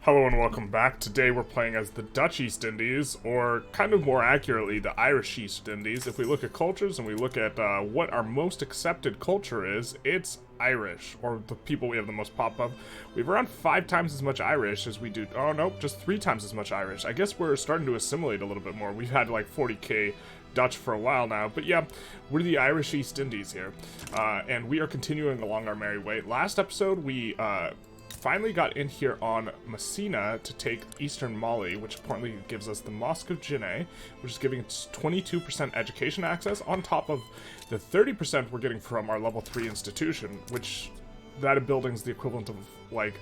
Hello and welcome back. Today we're playing as the Dutch East Indies, or kind of more accurately, the Irish East Indies. If we look at cultures and we look at what our most accepted culture is, it's Irish, or the people we have the most pop of. We have around 5 times as much Irish as we do, oh no, just 3 times as much Irish. I guess we're starting to assimilate a little bit more. We've had like 40k Dutch for a while now, but yeah, we're the Irish East Indies here, and we are continuing along our merry way. Last episode, we finally got in here on Messina to take eastern Mali, which apparently gives us the Mosque of Jinneh, which is giving us 22% education access on top of the 30% we're getting from our level 3 institution, which that building is the equivalent of like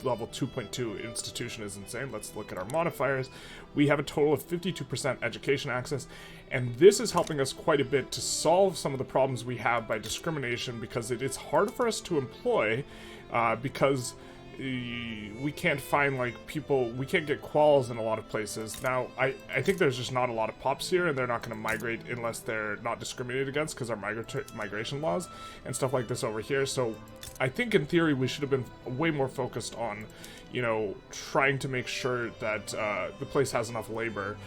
level 2.2 institution is insane. Let's look at our modifiers. We have a total of 52% education access, and this is helping us quite a bit to solve some of the problems we have by discrimination, because it is hard for us to employ because we can't find like people, we can't get quals in a lot of places. Now, I think there's just not a lot of pops here, and they're not going to migrate unless they're not discriminated against because our migration laws and stuff like this over here. So I think in theory we should have been way more focused on, you know, trying to make sure that the place has enough labor,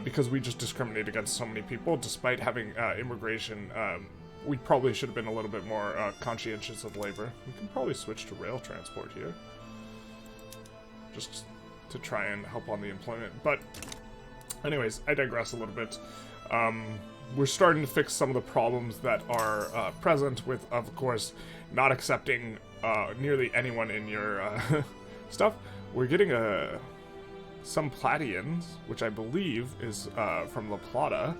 because we just discriminate against so many people despite having immigration. We probably should have been a little bit more conscientious of labor. We can probably switch to rail transport here, just to try and help on the employment. But anyways, I digress a little bit. We're starting to fix some of the problems that are present with, of course, not accepting nearly anyone in your stuff. We're getting some Platians, which I believe is from La Plata,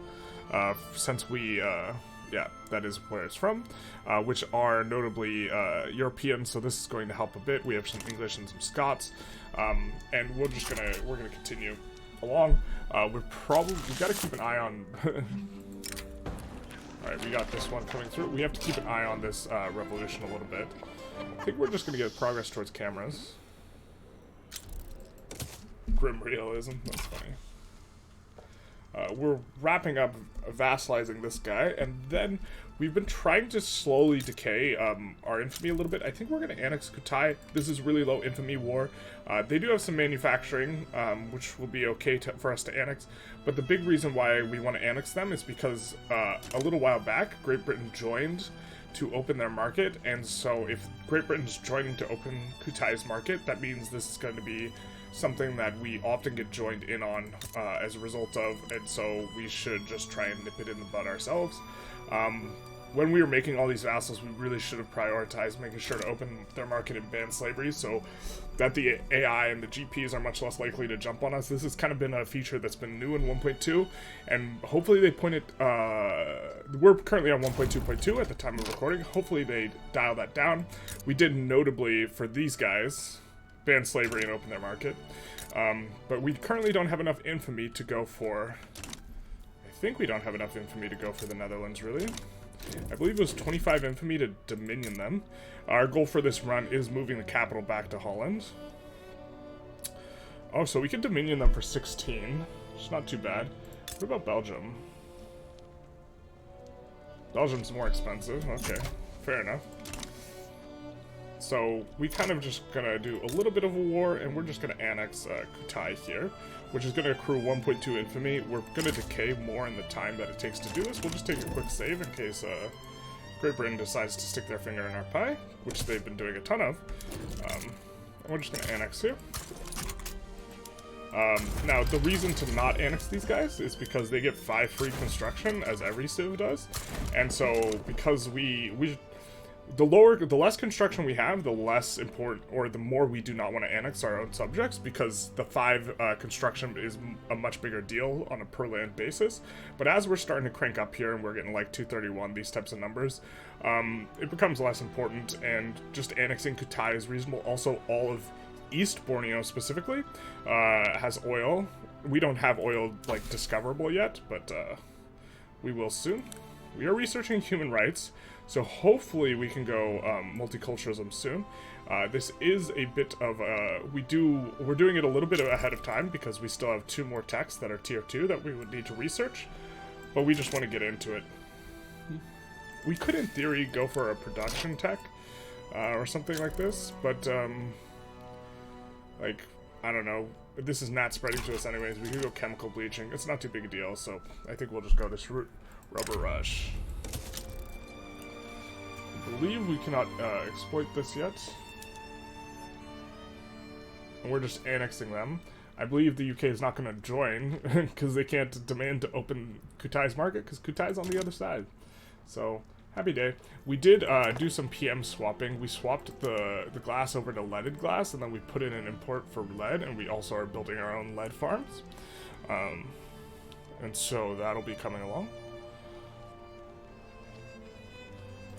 since we... yeah, that is where it's from, which are notably European, so this is going to help a bit. We have some English and some Scots, and we're gonna continue along. We've got to keep an eye on. All right, we got this one coming through. We have to keep an eye on this revolution a little bit. I think we're just gonna get progress towards cameras. Grim realism. That's funny. We're wrapping up vassalizing this guy, and then we've been trying to slowly decay our infamy a little bit. I think we're going to annex Kutai. This is really low infamy war. They do have some manufacturing, which will be okay for us to annex, but the big reason why we want to annex them is because a little while back, Great Britain joined to open their market, and so if Great Britain's joining to open Kutai's market, that means this is going to be something that we often get joined in on as a result of, and so we should just try and nip it in the bud ourselves. When we were making all these vassals, we really should have prioritized making sure to open their market and ban slavery, so that the AI and the GPs are much less likely to jump on us. This has kind of been a feature that's been new in 1.2, and hopefully they point it, we're currently on 1.2.2 at the time of recording. Hopefully they dial that down. We did notably, for these guys, ban slavery and open their market, but we currently don't have enough infamy to go for, I think we don't have enough infamy to go for the Netherlands, really. I believe it was 25 infamy to dominion them. Our goal for this run is moving the capital back to Holland. Oh, so we can dominion them for 16. It's not too bad. What about Belgium? Belgium's more expensive. Okay, fair enough. So we kind of just gonna do a little bit of a war, and we're just gonna annex Kutai here, which is gonna accrue 1.2 infamy. We're gonna decay more in the time that it takes to do this. We'll just take a quick save in case Great Britain decides to stick their finger in our pie, which they've been doing a ton of. And we're just gonna annex here. Now, the reason to not annex these guys is because they get 5 free construction, as every civ does, and so because the less construction we have, the less important, or the more we do not want to annex our own subjects, because the 5 construction is a much bigger deal on a per land basis. But as we're starting to crank up here and we're getting like 231, these types of numbers, it becomes less important, and just annexing Kutai is reasonable. Also, all of East Borneo specifically has oil. We don't have oil like discoverable yet, but we will soon. We are researching human rights, so hopefully we can go multiculturalism soon. This is a bit of we're doing it a little bit ahead of time because we still have 2 more techs that are tier 2 that we would need to research, but we just want to get into it. We could, in theory, go for a production tech or something like this, but Like, I don't know. This is not spreading to us anyways. We could go chemical bleaching. It's not too big a deal, so I think we'll just go this rubber rush. I believe we cannot exploit this yet. And we're just annexing them. I believe the UK is not going to join because they can't demand to open Kutai's market because Kutai's on the other side. So, happy day. We did do some PM swapping. We swapped the glass over to leaded glass, and then we put in an import for lead, and we also are building our own lead farms. And so that'll be coming along.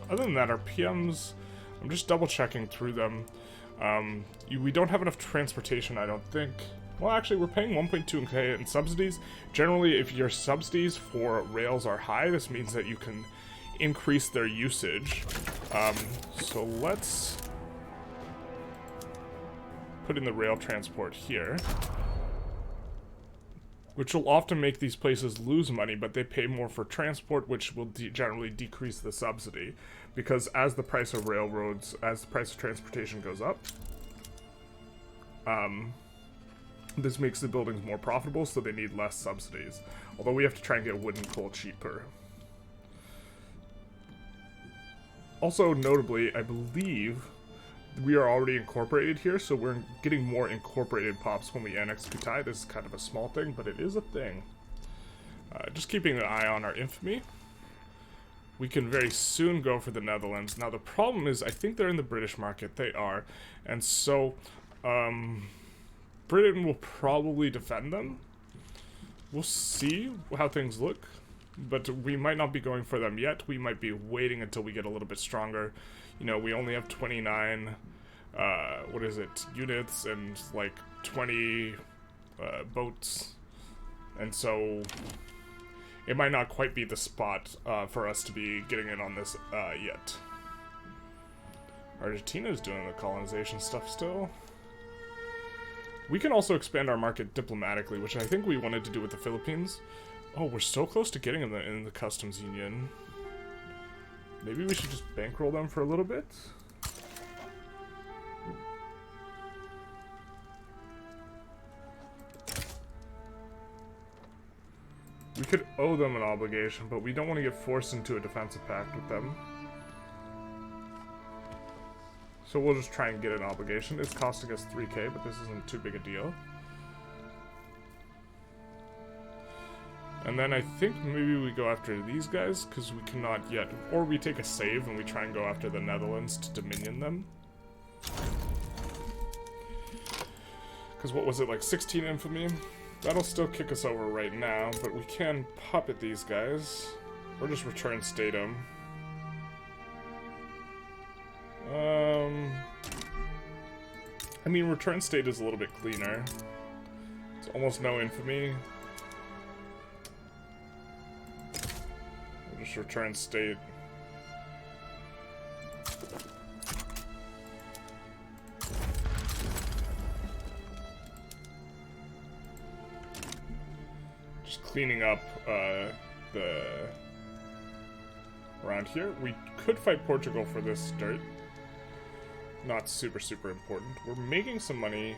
Other than that, our PMs, I'm just double checking through them. We don't have enough transportation, I don't think. Well, actually, we're paying 1.2k in subsidies. Generally, if your subsidies for rails are high, this means that you can increase their usage. So let's put in the rail transport here, which will often make these places lose money, but they pay more for transport, which will generally decrease the subsidy, because as the price of railroads, as the price of transportation goes up, this makes the buildings more profitable, so they need less subsidies. Although we have to try and get wood and coal cheaper. Also, notably, I believe we are already incorporated here, so we're getting more incorporated pops when we annex Kutai. This is kind of a small thing, but it is a thing. Just keeping an eye on our infamy. We can very soon go for the Netherlands. Now, the problem is, I think they're in the British market. They are. And so, Britain will probably defend them. We'll see how things look. But we might not be going for them yet. We might be waiting until we get a little bit stronger. You know, we only have 29, units and like 20 boats. And so it might not quite be the spot for us to be getting in on this yet. Argentina's doing the colonization stuff still. We can also expand our market diplomatically, which I think we wanted to do with the Philippines. Oh, we're so close to getting in the customs union. Maybe we should just bankroll them for a little bit. We could owe them an obligation, but we don't want to get forced into a defensive pact with them. So we'll just try and get an obligation. It's costing us 3k, but this isn't too big a deal. And then I think maybe we go after these guys, because we cannot yet. Or we take a save and we try and go after the Netherlands to dominion them. Because what was it, like 16 infamy? That'll still kick us over right now, but we can puppet these guys. Or just return statum. I mean, return state is a little bit cleaner. It's almost no infamy. We'll just return state. Just cleaning up the around here. We could fight Portugal for this dirt. Not super important. We're making some money,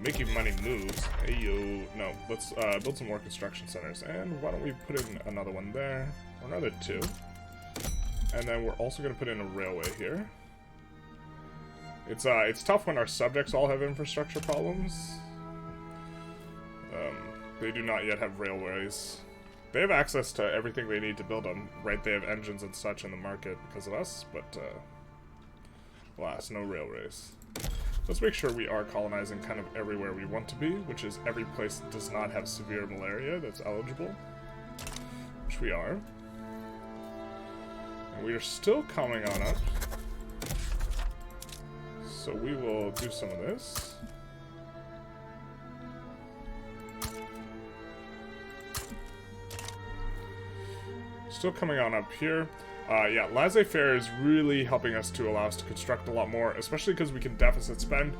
making money moves. Ayo, no, let's build some more construction centers. And why don't we put in another one there, or another two. And then we're also going to put in a railway here. It's tough when our subjects all have infrastructure problems. They do not yet have railways. They have access to everything they need to build them, right? They have engines and such in the market because of us, but alas, no railways. Let's make sure we are colonizing kind of everywhere we want to be, which is every place that does not have severe malaria that's eligible, which we are. And we are still coming on up, so we will do some of this. Still coming on up here. Yeah, laissez-faire is really helping us to allow us to construct a lot more, especially because we can deficit spend.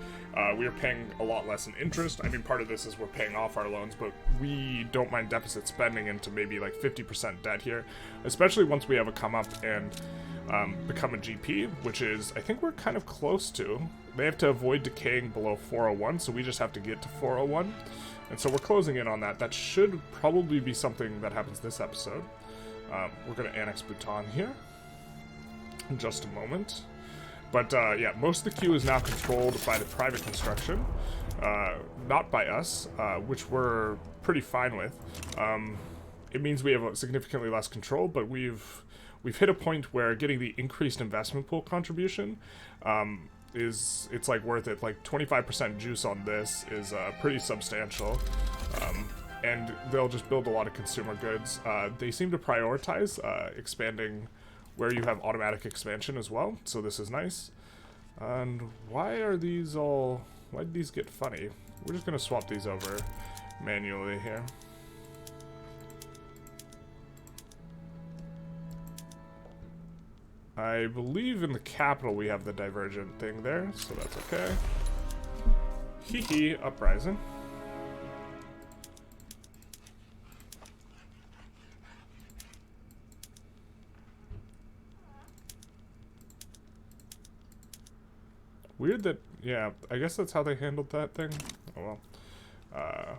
We are paying a lot less in interest. I mean, part of this is we're paying off our loans, but we don't mind deficit spending into maybe like 50% debt here, especially once we have a come up and become a GP, which is, I think we're kind of close to. They have to avoid decaying below 401, so we just have to get to 401. And so we're closing in on that. That should probably be something that happens this episode. We're going to annex Bhutan here in just a moment. But yeah, most of the queue is now controlled by the private construction, not by us, which we're pretty fine with. It means we have significantly less control, but we've hit a point where getting the increased investment pool contribution it's like worth it. Like 25% juice on this is pretty substantial, and they'll just build a lot of consumer goods. They seem to prioritize expanding where you have automatic expansion as well, so this is nice. And why did these get funny? We're just gonna swap these over manually here. I believe in the capital we have the divergent thing there, so that's okay. Hee hee, uprising. Weird that, yeah, I guess that's how they handled that thing. Oh well. I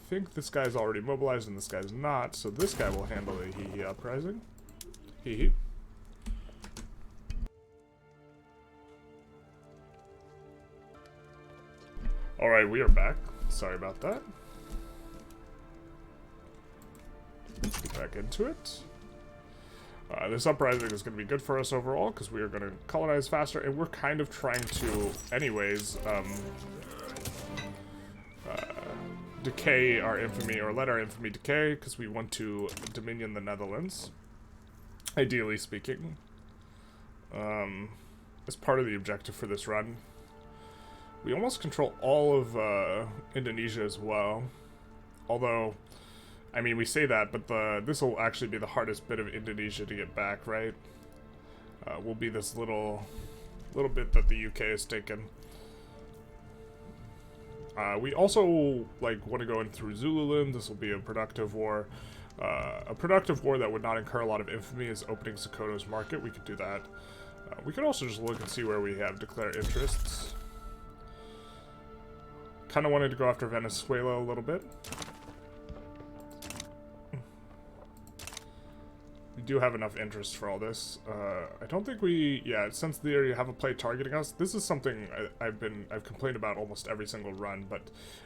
think this guy's already mobilized and this guy's not, so this guy will handle the hee hee uprising. Hee hee. Alright, we are back. Sorry about that. Let's get back into it. This uprising is going to be good for us overall, because we are going to colonize faster, and we're kind of trying to, anyways, decay our infamy, or let our infamy decay, because we want to dominion the Netherlands, ideally speaking, as part of the objective for this run. We almost control all of Indonesia as well, although, I mean, we say that, but this will actually be the hardest bit of Indonesia to get back, right? Will be this little bit that the UK has taken. We also want to go in through Zululand. This will be a productive war. A productive war that would not incur a lot of infamy is opening Sokoto's market. We could do that. We could also just look and see where we have declared interests. Kind of wanted to go after Venezuela a little bit. We do have enough interest for all this. I don't think since they already have a play targeting us, this is something I've complained about almost every single run, but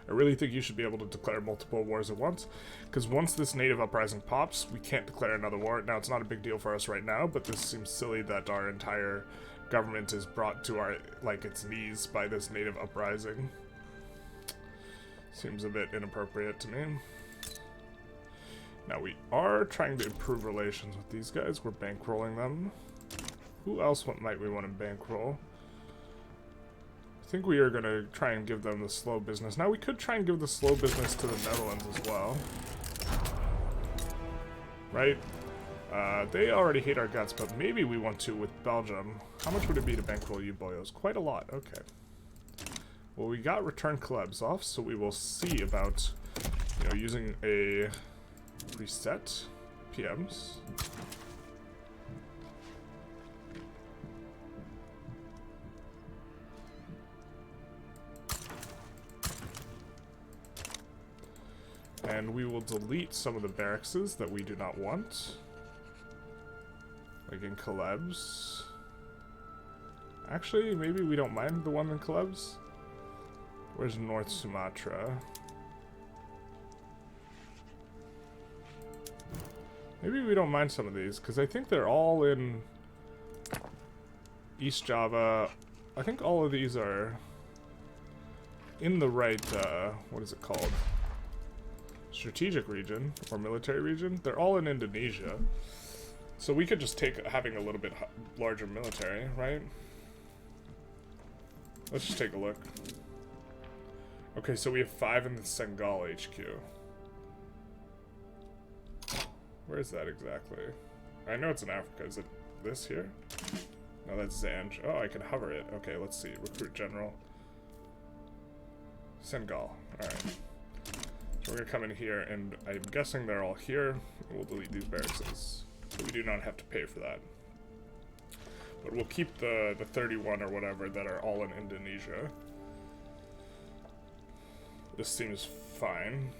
I really think you should be able to declare multiple wars at once, because once this native uprising pops, we can't declare another war. Now, it's not a big deal for us right now, but this seems silly that our entire government is brought to its knees by this native uprising. Seems a bit inappropriate to me. Now, we are trying to improve relations with these guys. We're bankrolling them. Who else might we want to bankroll? I think we are going to try and give them the slow business. Now, we could try and give the slow business to the Netherlands as well. Right? They already hate our guts, but maybe we want to with Belgium. How much would it be to bankroll you boyos? Quite a lot. Okay. Well, we got return collabs off, so we will see about, using a reset PMs. And we will delete some of the barracks that we do not want. Like in collabs. Actually, maybe we don't mind the one in collabs. Where's North Sumatra? Maybe we don't mind some of these, because I think they're all in East Java. I think all of these are in the right, what is it called? Strategic region, or military region. They're all in Indonesia. So we could just take having a little bit larger military, right? Let's just take a look. Okay, so we have 5 in the Senegal HQ. Where is that exactly? I know it's in Africa. Is it this here? No, that's Zanj. Oh, I can hover it. Okay, let's see. Recruit General. Senegal. Alright. So we're going to come in here, and I'm guessing they're all here. We'll delete these barracks. So we do not have to pay for that. But we'll keep the 31 or whatever that are all in Indonesia. This seems fine.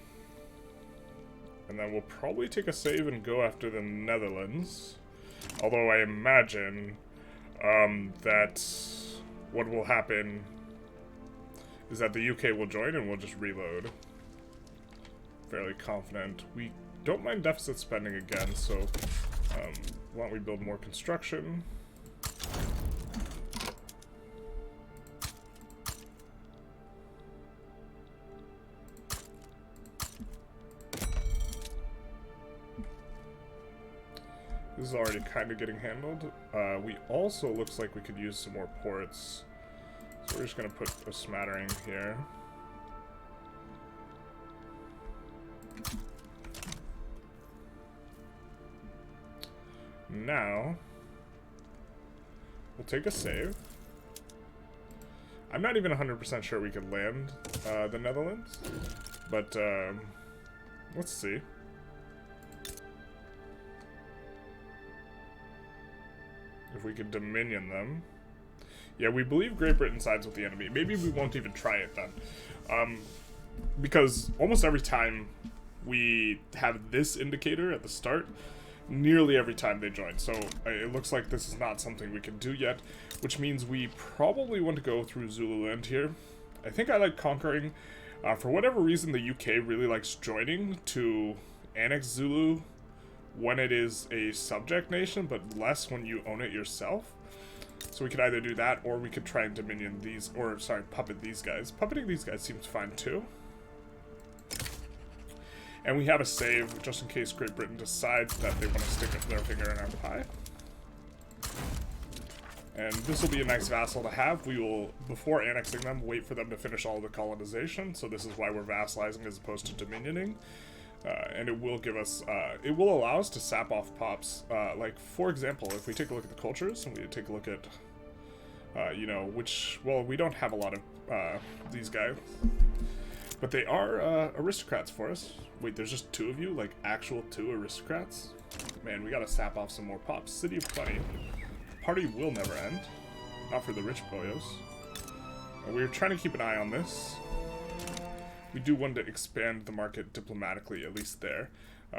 And then we'll probably take a save and go after the Netherlands. Although I imagine that what will happen is that the UK will join and we'll just reload. Fairly confident. We don't mind deficit spending again, so why don't we build more construction? This is already kind of getting handled. We also looks like we could use some more ports. So we're just going to put a smattering here. Now, we'll take a save. I'm not even 100% sure we could land the Netherlands, but let's see. If we could dominion them. Yeah, we believe Great Britain sides with the enemy. Maybe we won't even try it then. Because almost every time we have this indicator at the start, nearly every time they join. So it looks like this is not something we can do yet, which means we probably want to go through Zululand here. I think I like conquering. For whatever reason, the UK really likes joining to annex Zulu when it is a subject nation, but less when you own it yourself. So we could either do that, or we could try and dominion these, or sorry, puppet these guys. Puppeting these guys seems fine too. And we have a save just in case Great Britain decides that they want to stick their finger in our pie. And this will be a nice vassal to have. We will, before annexing them, wait for them to finish all of the colonization. So this is why we're vassalizing as opposed to dominioning. And it will give us, it will allow us to sap off pops. Like, for example, if we take a look at the cultures, and we take a look at, you know, which, well, we don't have a lot of these guys. But they are aristocrats for us. Wait, there's just 2 of you? Like, actual 2 aristocrats? Man, we gotta sap off some more pops. City of Plenty. Party will never end. Not for the rich boyos. We're trying to keep an eye on this. We do want to expand the market diplomatically, at least there.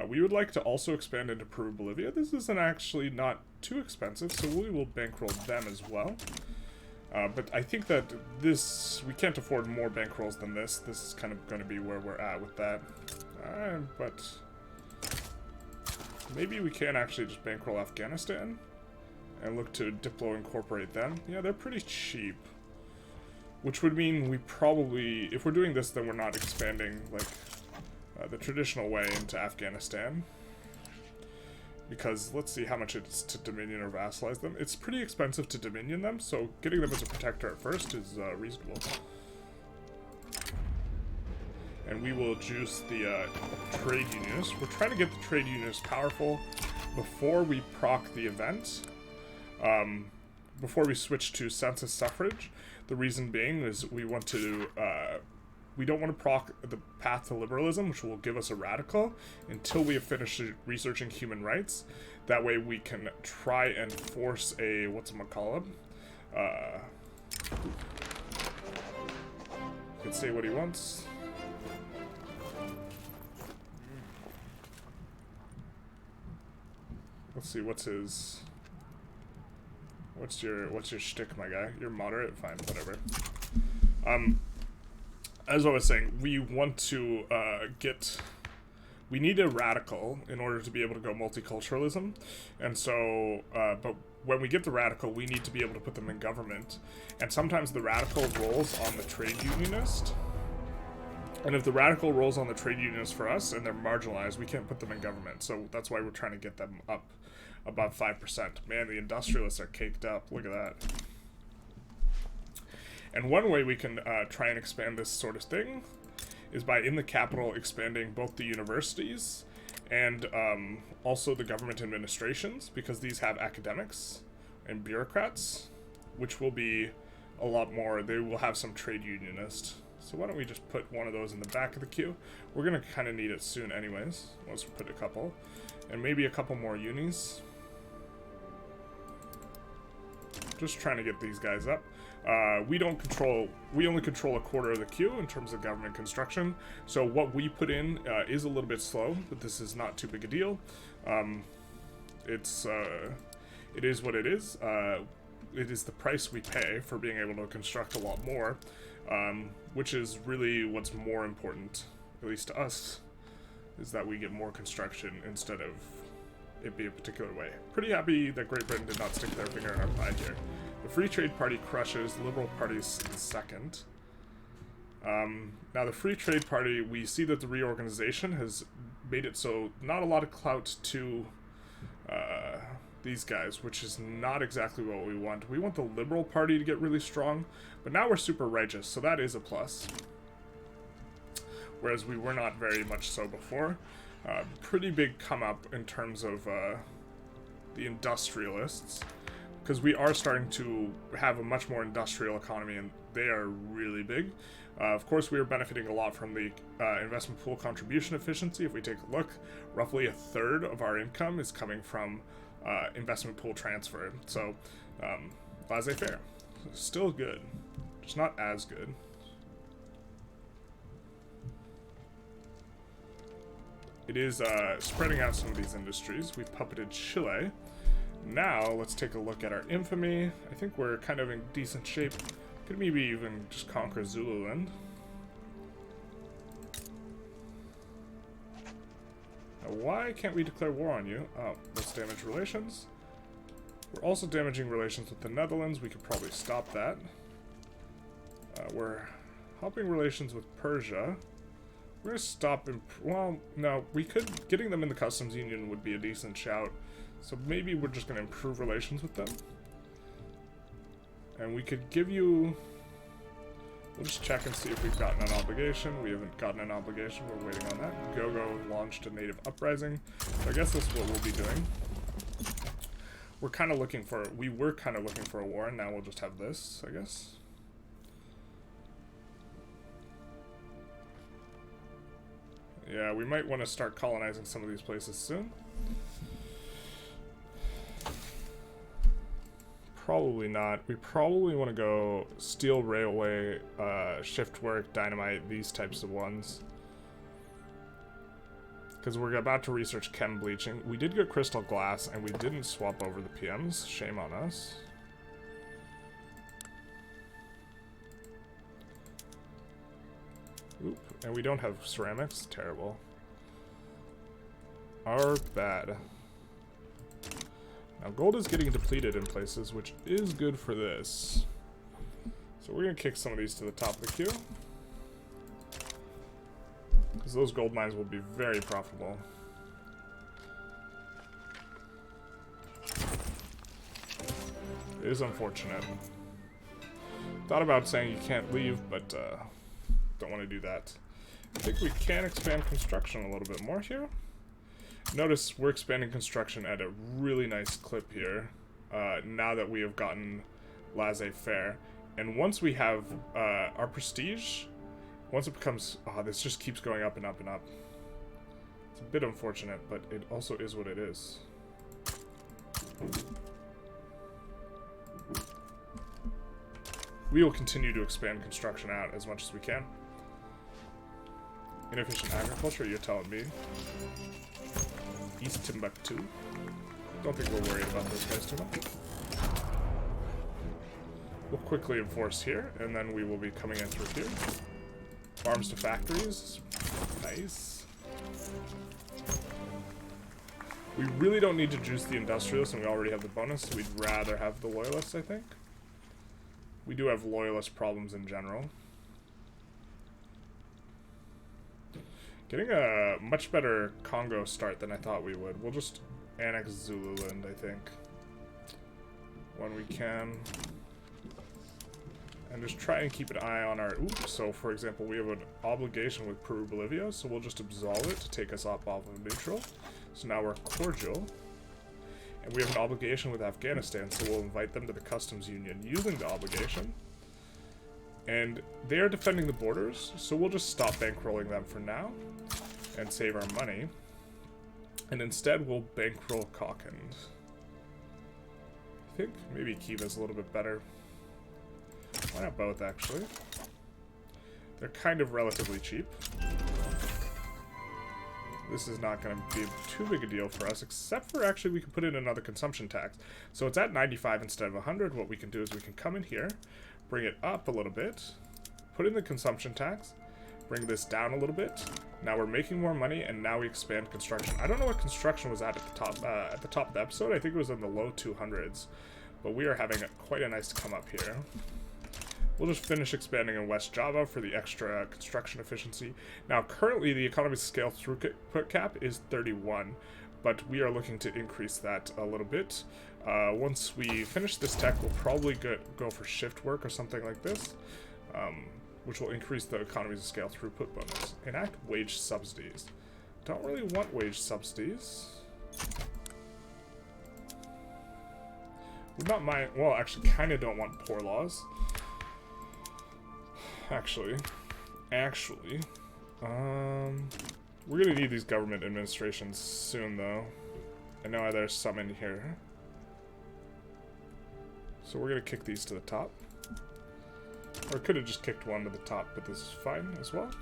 We would like to also expand into Peru, Bolivia. This isn't actually not too expensive, so we will bankroll them as well. But I think that this, we can't afford more bankrolls than this. This is kind of going to be where we're at with that. But maybe we can actually just bankroll Afghanistan and look to Diplo incorporate them. Yeah, they're pretty cheap. Which would mean we probably, if we're doing this, then we're not expanding, like, the traditional way into Afghanistan. Because let's see how much it's to dominion or vassalize them. It's pretty expensive to dominion them, so getting them as a protector at first is reasonable. And we will juice the trade unionists. We're trying to get the trade unionists powerful before we proc the event. Before we switch to census suffrage. The reason being is we want to, we don't want to proc the path to liberalism, which will give us a radical, until we have finished researching human rights. That way we can try and force a, whatchamacallit, he can say what he wants. Let's see, what's his... What's your shtick, my guy? You're moderate? Fine, whatever. As I was saying, we want to we need a radical in order to be able to go multiculturalism. And so, but when we get the radical, we need to be able to put them in government. And sometimes the radical rolls on the trade unionist. And if the radical rolls on the trade unionist for us and they're marginalized, we can't put them in government. So that's why we're trying to get them up above 5%. Man, the industrialists are caked up. Look at that. And one way we can try and expand this sort of thing is by, in the capital, expanding both the universities and also the government administrations, because these have academics and bureaucrats, which will be a lot more. They will have some trade unionists. So why don't we just put one of those in the back of the queue? We're going to kind of need it soon anyways. Let's put a couple. And maybe a couple more unis. Just trying to get these guys up. We only control a quarter of the queue in terms of government construction. So what we put in is a little bit slow, but this is not too big a deal. It is what it is. It is the price we pay for being able to construct a lot more, which is really what's more important, at least to us, is that we get more construction instead of it be a particular way. Pretty happy that Great Britain did not stick their finger in our pie here. The Free Trade Party crushes, the Liberal Party's second. Now the Free Trade Party, we see that the reorganization has made it so not a lot of clout to these guys, which is not exactly what we want. We want the Liberal Party to get really strong, but now we're super righteous, so that is a plus. Whereas we were not very much so before. Pretty big come up in terms of the Industrialists, because we are starting to have a much more industrial economy, and they are really big. Of course, we are benefiting a lot from the investment pool contribution efficiency. If we take a look, roughly a third of our income is coming from investment pool transfer. So, laissez-faire. Still good, just not as good. It is spreading out some of these industries. We've puppeted Chile. Now, let's take a look at our infamy. I think we're kind of in decent shape. Could maybe even just conquer Zululand. Now, why can't we declare war on you? Oh, let's damage relations. We're also damaging relations with the Netherlands. We could probably stop that. We're helping relations with Persia. We're gonna stop well, no, we could, getting them in the customs union would be a decent shout. So maybe we're just gonna improve relations with them. And we could give you, we'll just check and see if we've gotten an obligation. We haven't gotten an obligation, we're waiting on that. Gogo launched a native uprising. So I guess this is what we'll be doing. We were kind of looking for a war, and now we'll just have this, I guess. Yeah, we might want to start colonizing some of these places soon. Probably not. We probably want to go steel railway, shift work, dynamite, these types of ones. Because we're about to research chem bleaching. We did get crystal glass, and we didn't swap over the PMs. Shame on us. Oop, and we don't have ceramics. Terrible. Our bad. Now gold is getting depleted in places, which is good for this. So we're gonna kick some of these to the top of the queue. Because those gold mines will be very profitable. It is unfortunate. Thought about saying you can't leave, but don't want to do that. I think we can expand construction a little bit more here. Notice we're expanding construction at a really nice clip here, now that we have gotten laissez-faire. And once we have our prestige, once it becomes, this just keeps going up and up and up. It's a bit unfortunate, but it also is what it is. We will continue to expand construction out as much as we can. Inefficient agriculture, you're telling me. East Timbuktu. Don't think we're worried about those guys too much. We'll quickly enforce here, and then we will be coming in through here. Farms to factories. Nice. We really don't need to juice the Industrialists, and we already have the bonus, so we'd rather have the Loyalists, I think. We do have Loyalist problems in general. Getting a much better Congo start than I thought we would. We'll just annex Zululand, I think, when we can. And just try and keep an eye on our... Oops, so for example, we have an obligation with Peru-Bolivia, so we'll just absolve it to take us off of neutral. So now we're cordial. And we have an obligation with Afghanistan, so we'll invite them to the customs union using the obligation. And they are defending the borders, so we'll just stop bankrolling them for now and save our money. And instead, we'll bankroll Cochin. I think maybe Kiva's a little bit better. Why not both, actually? They're kind of relatively cheap. This is not going to be too big a deal for us, except for actually we can put in another consumption tax. So it's at 95 instead of 100. What we can do is we can come in here, bring it up a little bit, put in the consumption tax, bring this down a little bit. Now we're making more money, and now we expand construction. I don't know what construction was at the top of the episode. I think it was in the low 200s, but we are having quite a nice come up here. We'll just finish expanding in West Java for the extra construction efficiency. Now, currently, the economy's scale throughput cap is 31, but we are looking to increase that a little bit. Once we finish this tech, we'll probably go for shift work or something like this, which will increase the economy's scale throughput bonus. Enact wage subsidies. Don't really want wage subsidies. Would not mind. Well, actually, kind of don't want poor laws. Actually, we're gonna need these government administrations soon, though. I know there's some in here, so we're gonna kick these to the top. Or could have just kicked one to the top, but this is fine as well.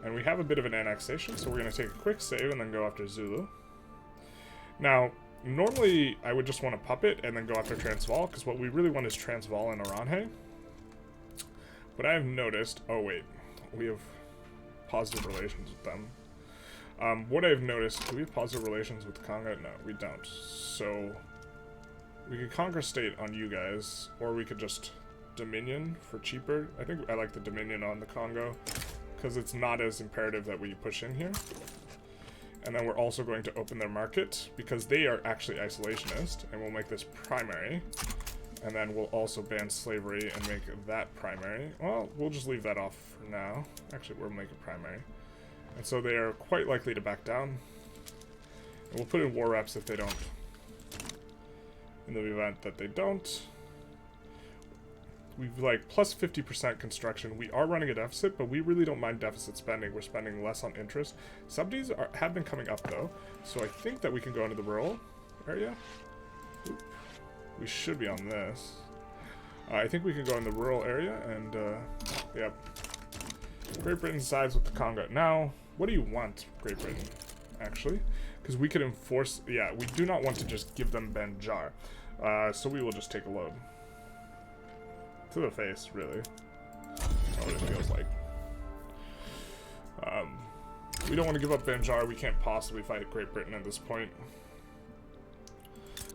And we have a bit of an annexation, so we're gonna take a quick save and then go after Zulu. Now, normally I would just want to puppet and then go after Transvaal, because what we really want is Transvaal and Orange. But I have noticed... Oh, wait. We have positive relations with them. What I've noticed... Do we have positive relations with Congo? No, we don't. So... We could conquer state on you guys, or we could just Dominion for cheaper. I think I like the Dominion on the Congo, because it's not as imperative that we push in here. And then we're also going to open their market, because they are actually isolationist, and we'll make this primary. And then we'll also ban slavery and make that primary. Well, we'll just leave that off for now. Actually, we'll make it primary. And so they are quite likely to back down. And we'll put in war reps if they don't. In the event that they don't. We've like plus 50% construction. We are running a deficit, but we really don't mind deficit spending. We're spending less on interest. Subsidies have been coming up though. So I think that we can go into the rural area. Oop. We should be on this. I think we can go in the rural area, and, yep. Great Britain sides with the Congo. Now, what do you want, Great Britain, actually? Because we could enforce... Yeah, we do not want to just give them Banjar. So we will just take a load. To the face, really. That's what it feels like. We don't want to give up Banjar. We can't possibly fight Great Britain at this point.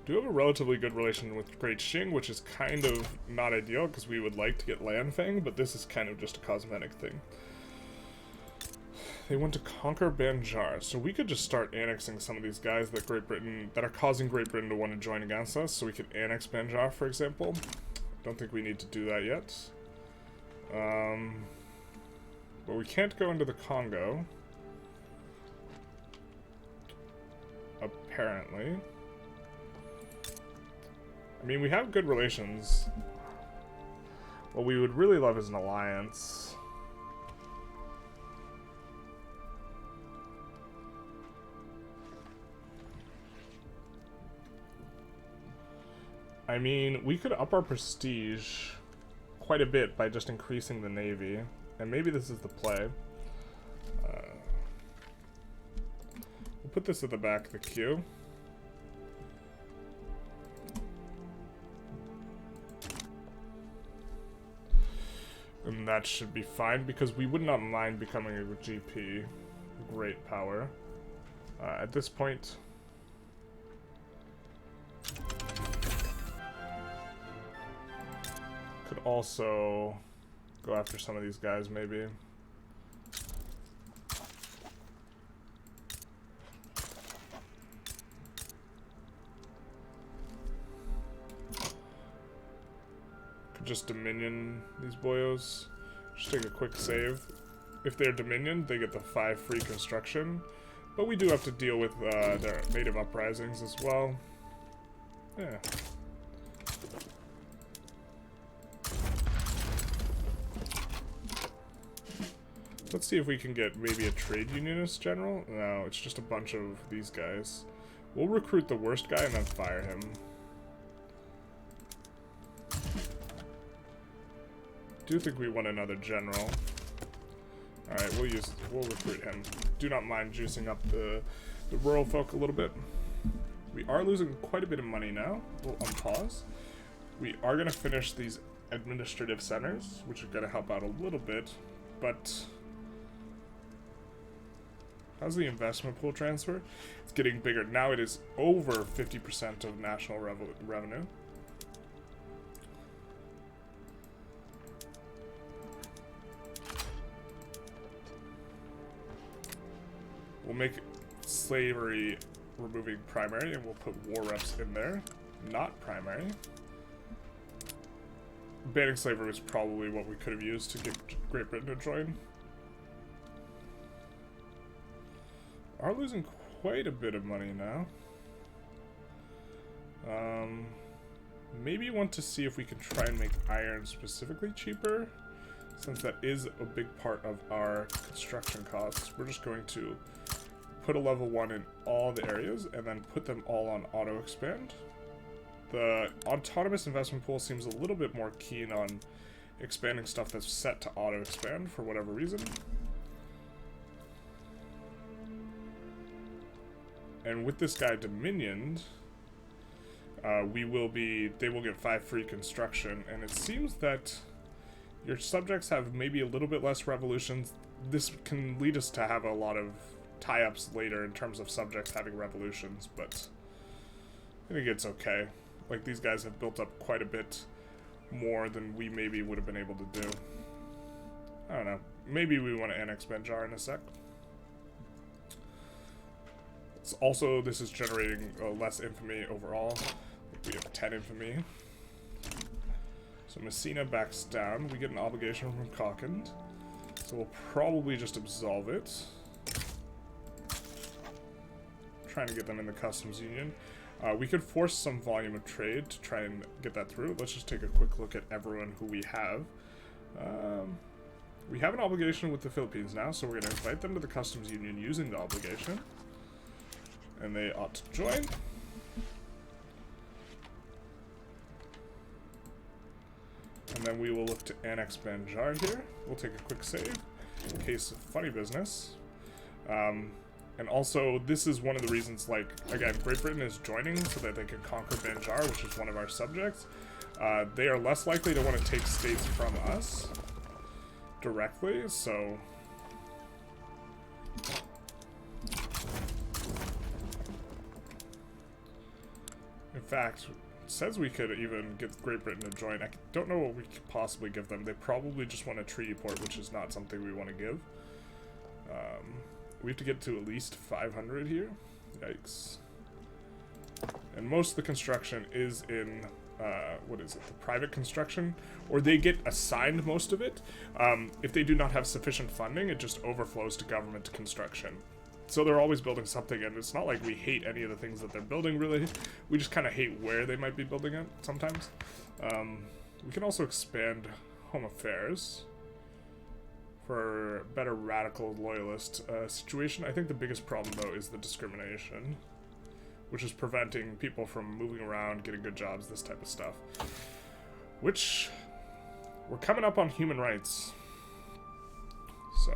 Do have a relatively good relation with Great Qing, which is kind of not ideal because we would like to get Lanfang, but this is kind of just a cosmetic thing. They want to conquer Banjar, so we could just start annexing some of these guys that are causing Great Britain to want to join against us, so we could annex Banjar, for example. Don't think we need to do that yet. But we can't go into the Congo. Apparently. I mean, we have good relations. What we would really love is an alliance. I mean, we could up our prestige quite a bit by just increasing the navy. And maybe this is the play. We'll put this at the back of the queue. And that should be fine, because we would not mind becoming a GP. Great power. At this point... Could also go after some of these guys, maybe. Just Dominion these boyos. Just take a quick save. If they're Dominion, they get the 5 free construction. But we do have to deal with their native uprisings as well. Yeah. Let's see if we can get maybe a trade unionist general. No, it's just a bunch of these guys. We'll recruit the worst guy and then fire him. do think we want another general. Alright, we'll recruit him. Do not mind juicing up the rural folk a little bit. We are losing quite a bit of money now. We'll unpause. We are going to finish these administrative centers, which are going to help out a little bit, but how's the investment pool transfer? It's getting bigger. Now it is over 50% of national revenue. We'll make slavery removing primary, and we'll put war reps in there, not primary. Banning slavery was probably what we could have used to get Great Britain to join. Are losing quite a bit of money now. Maybe want to see if we can try and make iron specifically cheaper, since that is a big part of our construction costs. We're just going to put a level 1 in all the areas and then put them all on auto expand. The autonomous investment pool seems a little bit more keen on expanding stuff that's set to auto expand for whatever reason. And with this guy Dominioned, they will get 5 free construction, and it seems that your subjects have maybe a little bit less revolutions. This can lead us to have a lot of tie-ups later in terms of subjects having revolutions, but I think it's okay. Like, these guys have built up quite a bit more than we maybe would have been able to do. I don't know. Maybe we want to annex Benjar in a sec. It's also, this is generating less infamy overall. We have 10 infamy. So Messina backs down. We get an obligation from Caucand. So we'll probably just absolve it. Trying to get them in the customs union. We could force some volume of trade to try and get that through. Let's just take a quick look at everyone who we have. We have an obligation with the Philippines now, so we're going to invite them to the customs union using the obligation. And they ought to join. And then we will look to annex Banjar here. We'll take a quick save in case of funny business. And also, this is one of the reasons, like, again, Great Britain is joining so that they can conquer Banjar, which is one of our subjects. They are less likely to want to take states from us directly, so... In fact, it says we could even get Great Britain to join. I don't know what we could possibly give them. They probably just want a treaty port, which is not something we want to give. We have to get to at least 500 here. Yikes. And most of the construction is in, what is it, the private construction? Or they get assigned most of it. If they do not have sufficient funding, it just overflows to government construction. So they're always building something, and it's not like we hate any of the things that they're building, really. We just kind of hate where they might be building it, sometimes. We can also expand home affairs for better radical loyalist situation. I think the biggest problem, though, is the discrimination, which is preventing people from moving around, getting good jobs, this type of stuff. Which, we're coming up on human rights. So...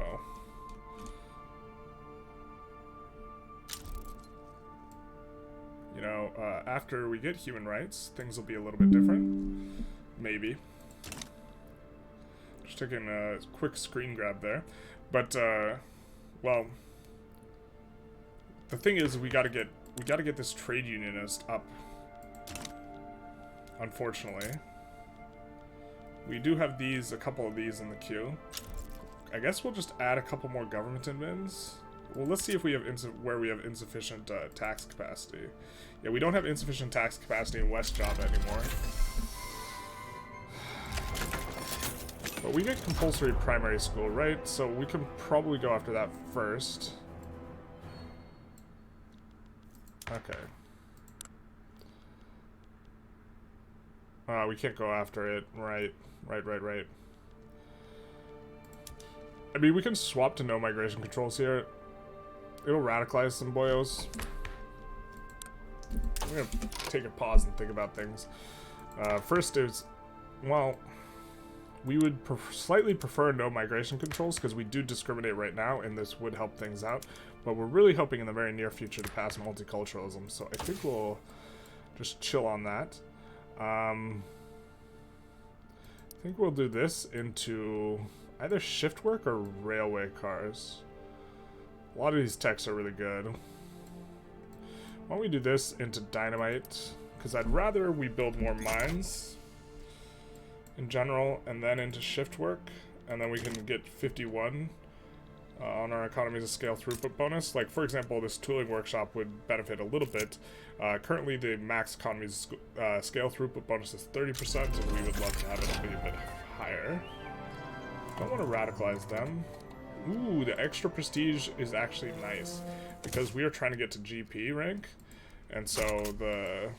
You know, after we get human rights, things will be a little bit different. Maybe. Just taking a quick screen grab there. But, well, the thing is, we gotta get this trade unionist up. Unfortunately. We do have these, a couple of these in the queue. I guess we'll just add a couple more government admins. Well, let's see if we have where we have insufficient tax capacity. Yeah, we don't have insufficient tax capacity in West Java anymore. But we get compulsory primary school, right? So we can probably go after that first. Okay. We can't go after it. Right. Right. I mean, we can swap to no migration controls here. It'll radicalize some boyos. I'm gonna take a pause and think about things. First is, well, We would slightly prefer no migration controls because we do discriminate right now, and this would help things out. But we're really hoping in the very near future to pass multiculturalism, so I think we'll just chill on that. I think we'll do this into either shift work or railway cars. A lot of these techs are really good. Why don't we do this into dynamite? Because I'd rather we build more mines in general, and then into shift work, and then we can get 51 on our economies of scale throughput bonus. Like, for example, this tooling workshop would benefit a little bit. Currently, the max economies scale throughput bonus is 30%, and we would love to have it be a bit higher. Don't want to radicalize them. Ooh, the extra prestige is actually nice, because we are trying to get to GP rank, and so the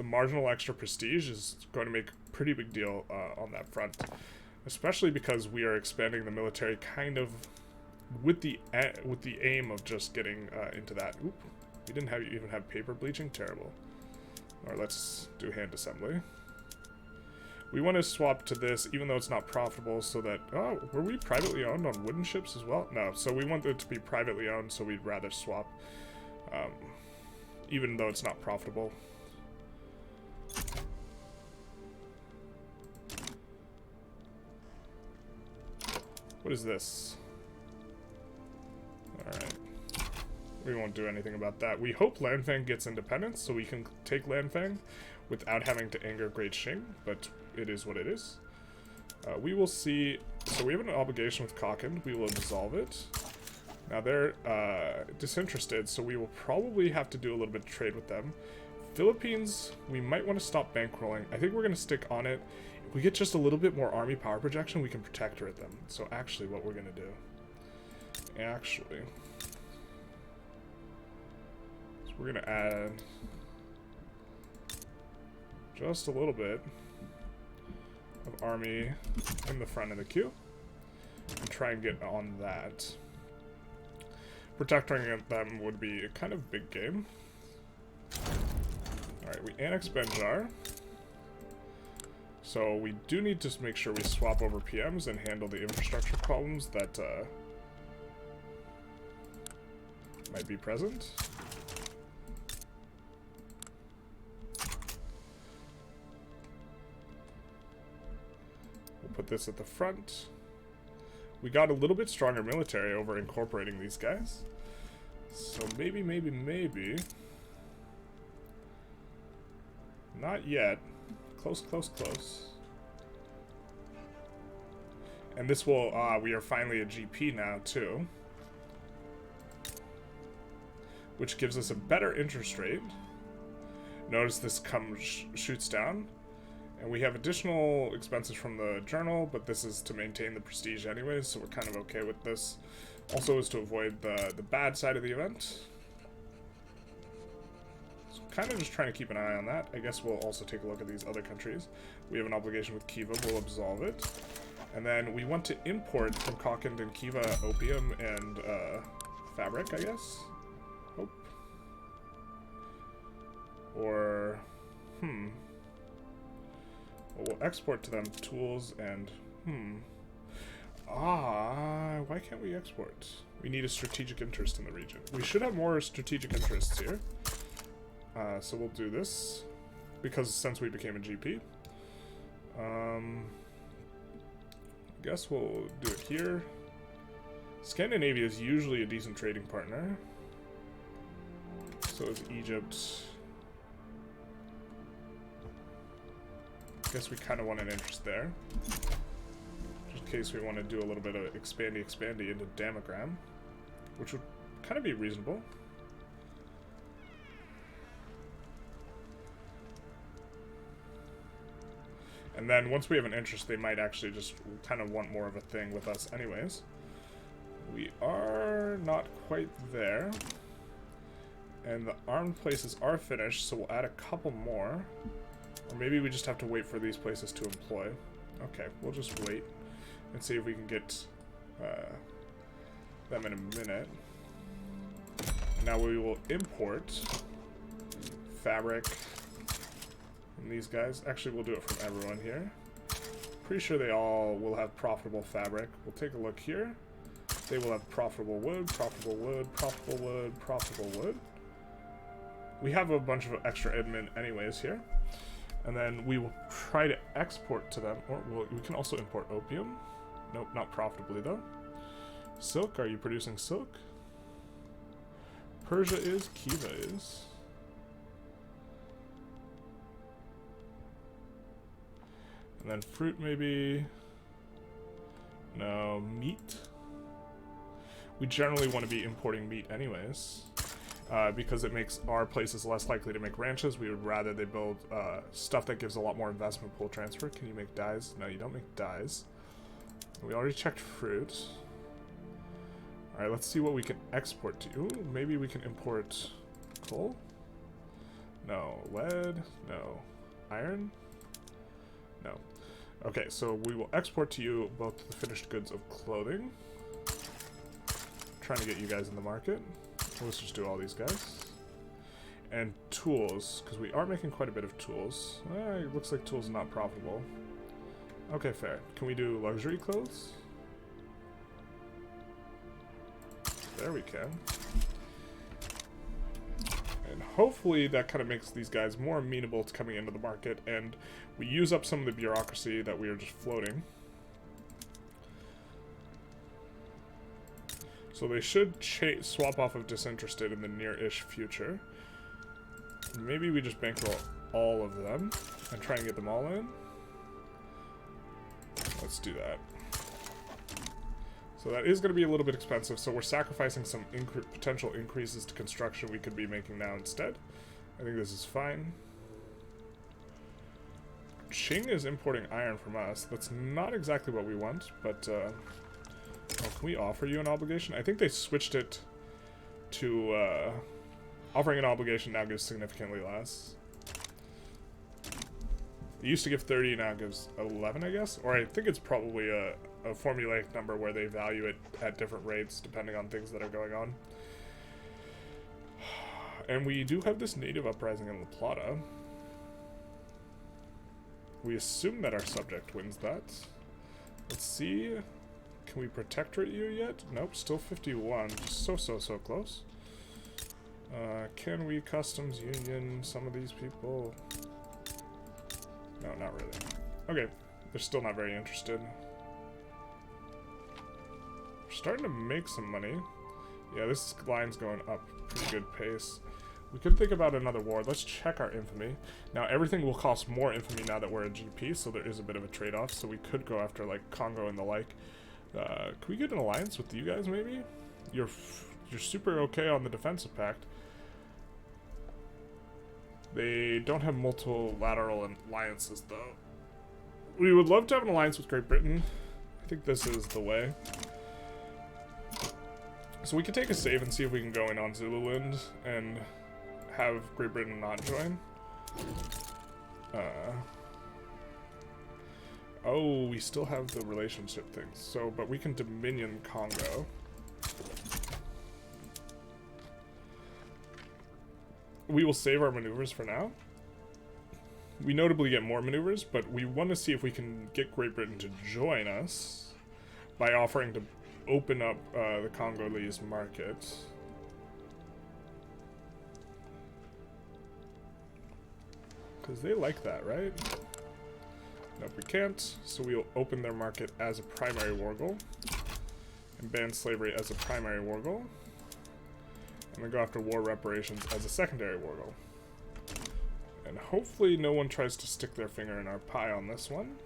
marginal extra prestige is going to make a pretty big deal on that front, especially because we are expanding the military kind of with the aim of just getting into that. Oop, we didn't even have paper bleaching. Terrible. Or let's do hand assembly. We want to swap to this, even though it's not profitable, so that... Oh, were we privately owned on wooden ships as well? No, so we want it to be privately owned, so we'd rather swap, even though it's not profitable. What is this? Alright. We won't do anything about that. We hope Lanfang gets independence, so we can take Lanfang without having to anger Great Qing, but it is what it is. We will see... So we have an obligation with Cochin. We will dissolve it. Now they're disinterested, so we will probably have to do a little bit of trade with them. Philippines, we might want to stop bankrolling. I think we're going to stick on it. If we get just a little bit more army power projection, we can protectorate them. So actually what we're going to do... Actually... So we're going to add... just a little bit of army in the front of the queue and try and get on that. Protecting them would be a kind of big game. Alright, we annex Benjar. So we do need to make sure we swap over PMs and handle the infrastructure problems that might be present. Put this at the front. We got a little bit stronger military over incorporating these guys. So maybe. Not yet. Close. And this will, we are finally a GP now too. Which gives us a better interest rate. Notice this shoots down. And we have additional expenses from the journal, but this is to maintain the prestige anyways, so we're kind of okay with this. Also is to avoid the bad side of the event. So kind of just trying to keep an eye on that. I guess we'll also take a look at these other countries. We have an obligation with Kiva, we'll absolve it. And then we want to import from Cochin and Kiva opium and fabric, I guess? Hope. Or, we'll export to them tools and, why can't we export? We need a strategic interest in the region. We should have more strategic interests here. So we'll do this, because since we became a GP. I guess we'll do it here. Scandinavia is usually a decent trading partner. So is Egypt. I guess we kind of want an interest there. Just in case we want to do a little bit of expandy into Damagram, which would kind of be reasonable. And then once we have an interest, they might actually just kind of want more of a thing with us anyways. We are not quite there. And the armed places are finished, so we'll add a couple more. Or maybe we just have to wait for these places to employ. Okay, we'll just wait and see if we can get them in a minute. And now we will import fabric from these guys. Actually, we'll do it from everyone here. Pretty sure they all will have profitable fabric. We'll take a look here. They will have profitable wood, profitable wood, profitable wood, profitable wood. We have a bunch of extra admin anyways here. And then we will try to export to them, or we can also import opium. Nope, not profitably though. Silk, are you producing silk? Persia is, Kiva is. And then fruit maybe. No, meat. We generally want to be importing meat anyways. Because it makes our places less likely to make ranches. We would rather they build stuff that gives a lot more investment pool transfer. Can you make dyes? No, you don't make dyes. We already checked fruit. Alright, let's see what we can export to you. Ooh, maybe we can import coal? No. Lead? No. Iron? No. Okay, so we will export to you both the finished goods of clothing. Trying to get you guys in the market. Let's just do all these guys. And tools, because we are making quite a bit of tools. It looks like tools are not profitable. Okay, fair. Can we do luxury clothes? There we can. And hopefully that kind of makes these guys more amenable to coming into the market, and we use up some of the bureaucracy that we are just floating. So they should swap off of disinterested in the near-ish future. Maybe we just bankroll all of them and try and get them all in. Let's do that. So that is going to be a little bit expensive, so we're sacrificing some potential increases to construction we could be making now instead. I think this is fine. Qing is importing iron from us. That's not exactly what we want, but... oh, can we offer you an obligation? I think they switched it to offering an obligation now gives significantly less. It used to give 30, now it gives 11, I guess? Or I think it's probably a formulaic number where they value it at different rates depending on things that are going on. And we do have this native uprising in La Plata. We assume that our subject wins that. Let's see. Can we protectorate you yet? Nope, still 51. So close. Can we customs union some of these people? No, not really. Okay, they're still not very interested. We're starting to make some money. Yeah, this line's going up pretty good pace. We could think about another war. Let's check our infamy. Now, everything will cost more infamy now that we're a GP, so there is a bit of a trade-off. So we could go after, like, Congo and the like. Can we get an alliance with you guys, maybe? You're super okay on the defensive pact. They don't have multilateral alliances, though. We would love to have an alliance with Great Britain. I think this is the way. So we could take a save and see if we can go in on Zululand and have Great Britain not join. Oh, we still have the relationship things. So, but we can Dominion Congo. We will save our maneuvers for now. We notably get more maneuvers, but we want to see if we can get Great Britain to join us by offering to open up the Congolese market. Because they like that, right? Nope, we can't. So we'll open their market as a primary war goal. And ban slavery as a primary war goal. And then go after war reparations as a secondary war goal. And hopefully no one tries to stick their finger in our pie on this one.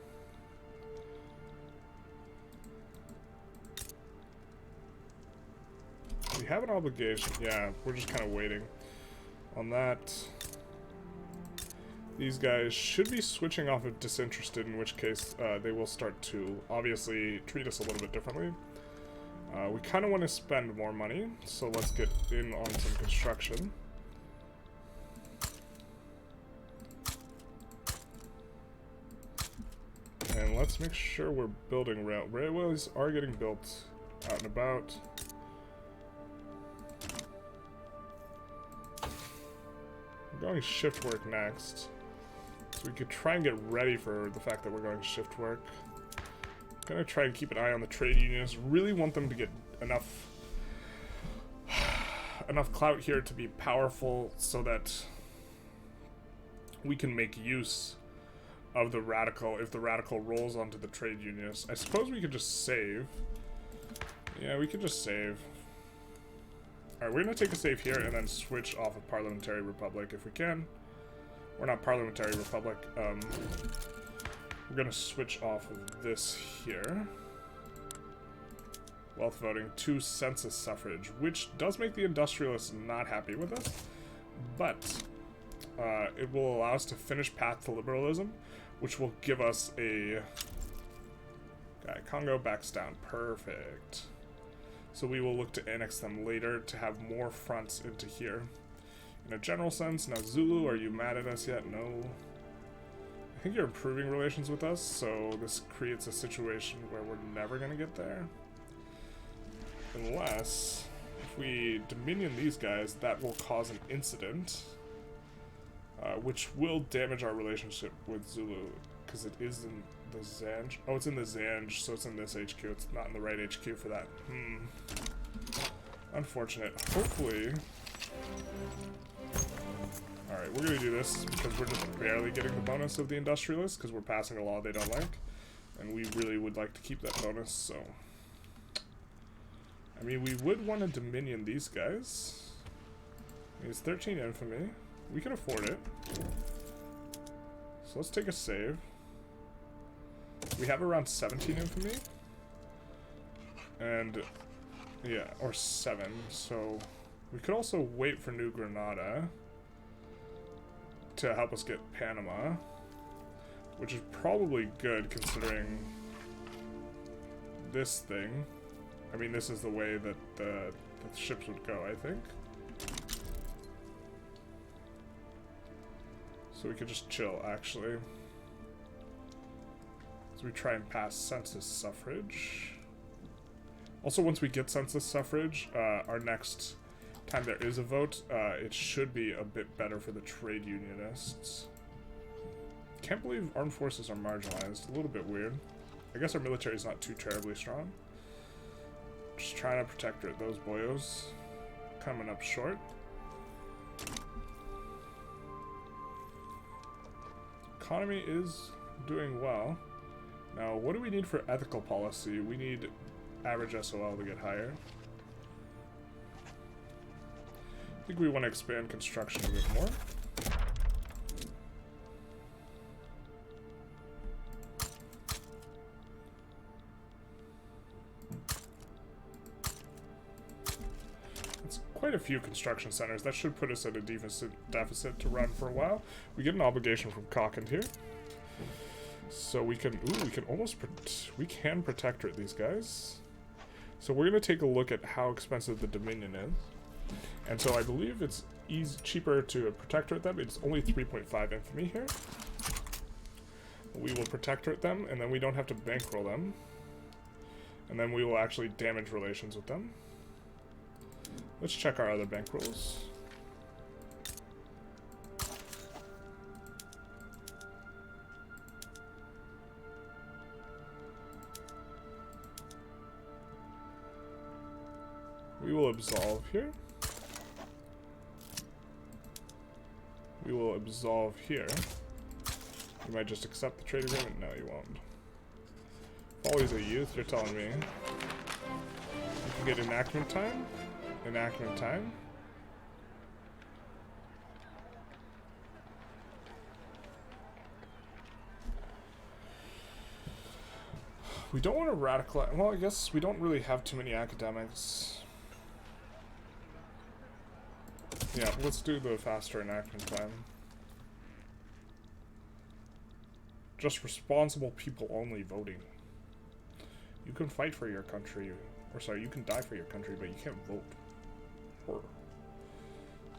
We have an obligation. Yeah, we're just kind of waiting on that. These guys should be switching off of disinterested, in which case they will start to obviously treat us a little bit differently. We kind of want to spend more money, so let's get in on some construction. And let's make sure we're building railways are getting built out and about. We're going shift work next. So we could try and get ready for the fact that we're going shift work. Gonna try and keep an eye on the trade unions. Really want them to get enough clout here to be powerful so that we can make use of the radical if the radical rolls onto the trade unionists. I suppose we could just save. Yeah, we could just save. Alright, we're gonna take a save here and then switch off of Parliamentary Republic if we can. We're not Parliamentary Republic. We're gonna switch off of this here. Wealth voting to census suffrage, which does make the Industrialists not happy with us, but it will allow us to finish path to liberalism, which will give us a... Okay, Congo backs down. Perfect. So we will look to annex them later to have more fronts into here. In a general sense, now Zulu, are you mad at us yet? No. I think you're improving relations with us, so this creates a situation where we're never going to get there. Unless, if we dominion these guys, that will cause an incident, which will damage our relationship with Zulu, because it is in the Zanj. Oh, it's in the Zanj, so it's in this HQ. It's not in the right HQ for that. Unfortunate. Hopefully... Alright, we're gonna do this because we're just barely getting the bonus of the Industrialists, because we're passing a law they don't like, and we really would like to keep that bonus, so... I mean, we would want to dominion these guys. It's 13 infamy. We can afford it. So let's take a save. We have around 17 infamy. And, yeah, or 7. So we could also wait for New Granada to help us get Panama, which is probably good considering this thing. I mean, this is the way that the ships would go, I think. So we could just chill, actually. So we try and pass census suffrage. Also, once we get census suffrage, our next time there is a vote, it should be a bit better for the trade unionists. Can't believe armed forces are marginalized. A little bit weird. I guess our military is not too terribly strong. Just trying to protectorate those boyos. Coming up short. Economy is doing well. Now, what do we need for ethical policy? We need average SOL to get higher. I think we want to expand construction a bit more. Quite a few construction centers. That should put us at a deficit to run for a while. We get an obligation from Cochin here, so we can we can protectorate these guys. So we're gonna take a look at how expensive the Dominion is, and so I believe it's cheaper to protectorate them. It's only 3.5 infamy here. We will protectorate them, and then we don't have to bankroll them, and then we will actually damage relations with them. Let's check our other bankrolls. We will absolve here. We will absolve here. You might just accept the trade agreement? No, you won't. Follies a youth, you're telling me. You can get enactment time? Enactment time. We don't want to radicalize. Well, I guess we don't really have too many academics. Yeah, let's do the faster enactment time. Just responsible people only voting. You can fight for your country, or sorry, you can die for your country, but you can't vote.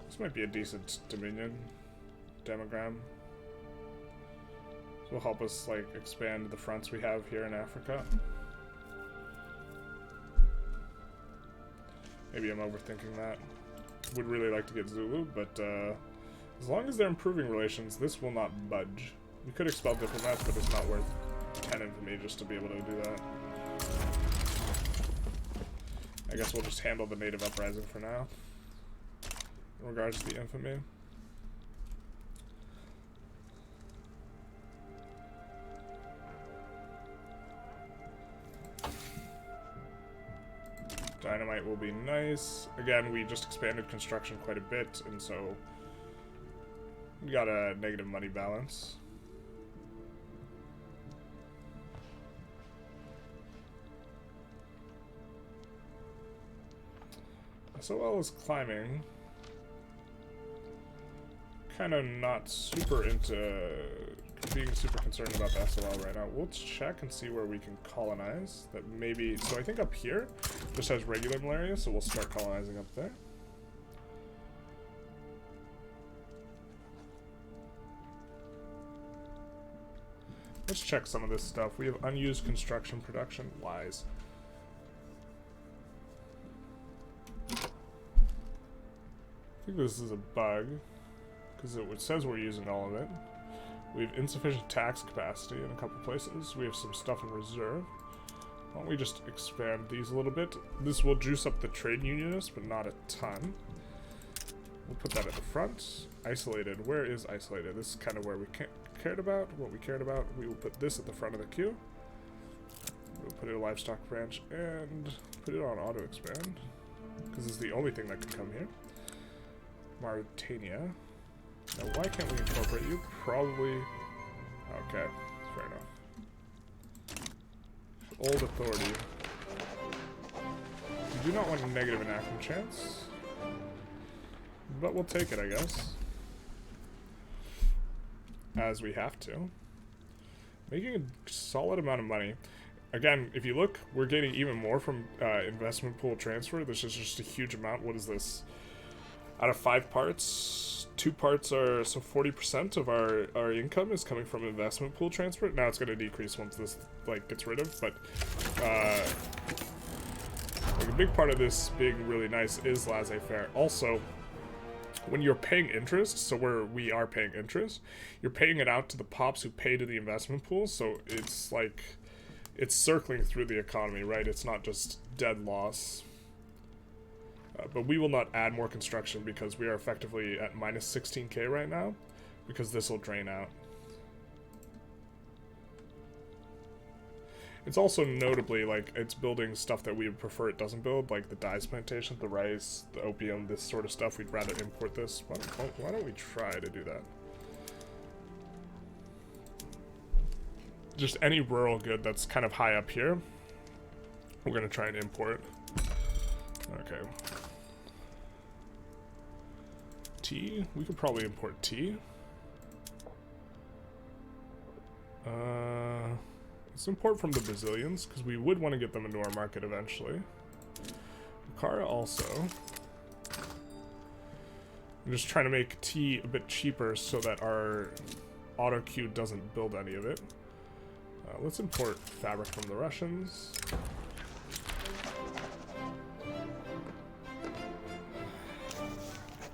This might be a decent Dominion demogram. This will help us like expand the fronts we have here in Africa. Maybe I'm overthinking that. Would really like to get Zulu, but as long as they're improving relations, this will not budge. We could expel diplomats, but it's not worth 10 infamy just to be able to do that. I guess we'll just handle the native uprising for now, in regards to the infamy. Dynamite will be nice. Again, we just expanded construction quite a bit, and so we got a negative money balance. SOL is climbing. Kind of not super into being super concerned about the SOL right now. We'll check and see where we can colonize. That maybe, so I think up here just has regular malaria, so we'll start colonizing up there. Let's check some of this stuff. We have unused construction production. Lies. I think this is a bug, because it says we're using all of it. We have insufficient tax capacity in a couple places. We have some stuff in reserve. Why don't we just expand these a little bit? This will juice up the trade unionists, but not a ton. We'll put that at the front. Isolated. Where is isolated? This is kind of where we cared about. What we cared about. We will put this at the front of the queue. We'll put it in a livestock branch and put it on auto expand, because it's the only thing that can come here. Mauritania. Now, why can't we incorporate you? Probably... Okay, fair enough. Old authority. We do not want a negative enactment chance, but we'll take it, I guess. As we have to. Making a solid amount of money. Again, if you look, we're getting even more from investment pool transfer. This is just a huge amount. What is this? Out of 5 parts, 2 parts are, so 40% of our income is coming from investment pool transfer. Now it's going to decrease once this like gets rid of, but like a big part of this being really nice is laissez-faire. Also, when you're paying interest, so we are paying interest, you're paying it out to the pops who pay to the investment pool, so it's like, it's circling through the economy, right? It's not just dead loss. But we will not add more construction because we are effectively at minus 16k right now, because this will drain out. It's also notably, like, it's building stuff that we would prefer it doesn't build, like the dyes plantation, the rice, the opium, this sort of stuff. We'd rather import this. Why don't we try to do that? Just any rural good that's kind of high up here, we're going to try and import. Okay. Tea? We could probably import tea. Let's import from the Brazilians, because we would want to get them into our market eventually. Bukhara also. I'm just trying to make tea a bit cheaper so that our auto queue doesn't build any of it. Let's import fabric from the Russians.